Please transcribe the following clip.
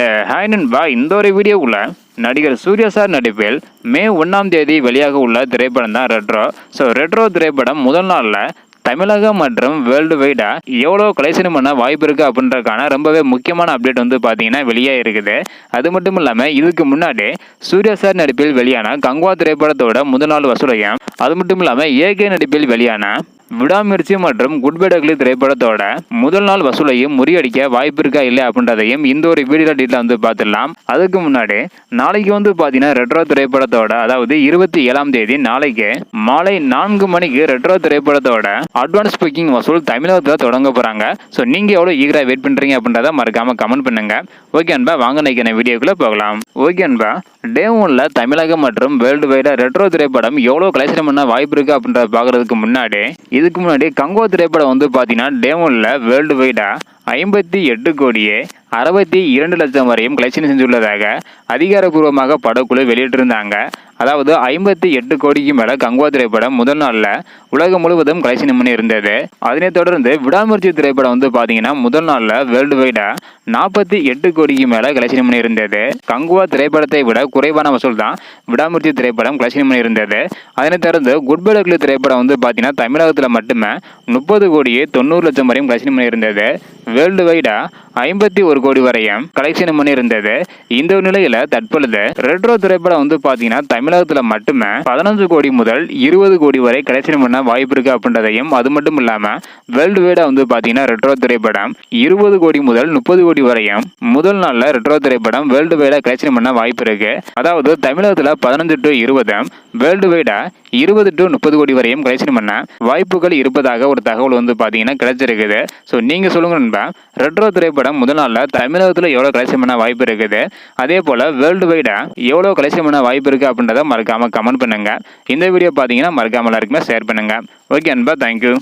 Hi நண்பா, இந்த ஒரு வீடியோக்குள்ள நடிகர் சூர்யா சார் நடிப்பில் மே 1ஆம் தேதி வெளியாக உள்ள திரைப்படம் தான் ரெட்ரோ. ரெட்ரோ திரைப்படம் முதல் நாளில் தமிழகம் மற்றும் வேர்ல்டு வைடா எவ்வளோ கலெக்ஷன் பண்ண வாய்ப்பு இருக்குது அப்படின்றதுக்கான ரொம்பவே முக்கியமான அப்டேட் வந்து பார்த்தீங்கன்னா வெளியாக இருக்குது. அது மட்டும் இல்லாமல் இதுக்கு முன்னாடி சூர்யா சார் நடிப்பில் வெளியான கங்குவா திரைப்படத்தோட முதல் நாள் வசூலையும், அது மட்டும் இல்லாமல் ஏகே நடிப்பில் வெளியான விடாமுயற்சி மற்றும் குட் பை டக்லி திரைப்படத்தோட முதல் நாள் வசூலையும் முறியடிக்க வாய்ப்பு இருக்கா இல்லை அப்படின்றதையும் இந்த ஒரு வீடியோ டீட்டெயில் வந்து பார்த்துடலாம். அதுக்கு முன்னாடி நாளைக்கு வந்து பார்த்தீங்கன்னா ரெட்ரோ திரைப்படத்தோட, அதாவது 27ஆம் தேதி நாளைக்கு மாலை 4 மணிக்கு ரெட்ரோ திரைப்படத்தோட அட்வான்ஸ் புக்கிங் வசூல் தமிழகத்தில் தொடங்க போகிறாங்க. நீங்கள் எவ்வளோ ஈகராக வெயிட் பண்ணுறீங்க அப்படின்றத மறக்காம கமெண்ட் பண்ணுங்க. ஓகே அன்பா, வாங்க நினைக்கிற வீடியோக்குள்ளே போகலாம். ஓகே அன்பா, டே 1ல் தமிழகம் மற்றும் வேர்ல்டு வைடா ரெட்ரோ திரைப்படம் எவ்வளோ கலெக்ஷன் பண்ண வாய்ப்பு இருக்குது அப்படின்றத பார்க்குறதுக்கு முன்னாடி இதுக்கு முன்னாடி கங்குவா திரைப்படம் வந்து பார்த்தீங்கன்னா டே 1ல் வேர்ல்டு வைடா 58 கோடியே 62 லட்சம் வரையும் கலெக்ஷன் செஞ்சுள்ளதாக அதிகாரப்பூர்வமாக படக்குழு வெளியிட்டிருந்தாங்க. அதாவது 58 கோடிக்கு மேலே கங்குவா திரைப்படம் முதல் நாளில் உலகம் முழுவதும் கலெக்ஷன் பண்ணி இருந்தது. அதனைத் தொடர்ந்து விடாமுயற்சி திரைப்படம் வந்து பார்த்தீங்கன்னா முதல் நாளில் வேர்ல்டு வைடா 48 கோடிக்கு மேலே கலெக்ஷன் பண்ணி இருந்தது. கங்குவா திரைப்படத்தை விட குறைவான வசூல் தான் விடாமுயற்சி திரைப்படம் கலெக்ஷன் பண்ணி இருந்தது. அதனைத் தொடர்ந்து குட் பை டக்லி திரைப்படம் வந்து பார்த்தீங்கன்னா தமிழகத்தில் மட்டுமே 30 கோடியே 90 லட்சம் வரையும் கலெக்ஷன் பண்ணி இருந்தது. வேர்ல்டு வைடா 51 கோடி வரையும் கலெக்ஷன் பண்ணி இருந்தது. இந்த நிலையில தற்பொழுது ரெட்ரோ திரைப்படம் வந்து பாத்தீங்கன்னா தமிழகத்துல மட்டுமே 15 கோடி முதல் 20 கோடி வரை கலெக்ஷன் பண்ண வாய்ப்பு இருக்கு அப்படின்றதையும், அது மட்டும் இல்லாம வேர்ல்டு வைடா வந்து பாத்தீங்கன்னா ரெட்ரோ திரைப்படம் 20 கோடி முதல் 30 கோடி வரையும் முதல் நாள்ல ரெட்ரோ திரைப்படம் வேர்ல்டு வைடா கலெக்ஷன் பண்ண வாய்ப்பு இருக்கு. அதாவது தமிழகத்துல 15 to 20, வேர்ல்டு வைடா 20 to 30 கோடி வரையும் கலெக்ஷன் பண்ண வாய்ப்புகள் இருப்பதாக ஒரு தகவல் வந்து பாத்தீங்கன்னா கிடைச்சிருக்குது. நீங்க சொல்லுங்க நண்பா, ரெட்ரோ திரைப்படம் முதல் நாளில் தமிழகத்தில் எவ்வளோ கலெக்ஷன் பண்ண வாய்ப்பு இருக்குது, அதே போல் வேர்ல்டு வைடா எவ்வளோ கலெக்ஷன் பண்ண வாய்ப்பு இருக்குது அப்படின்றத மறக்காமல் கமெண்ட் பண்ணுங்கள். இந்த வீடியோ பார்த்தீங்கன்னா மறக்காமல் எல்லாருக்குமே ஷேர் பண்ணுங்கள். ஓகே அன்பா, தேங்க்யூ.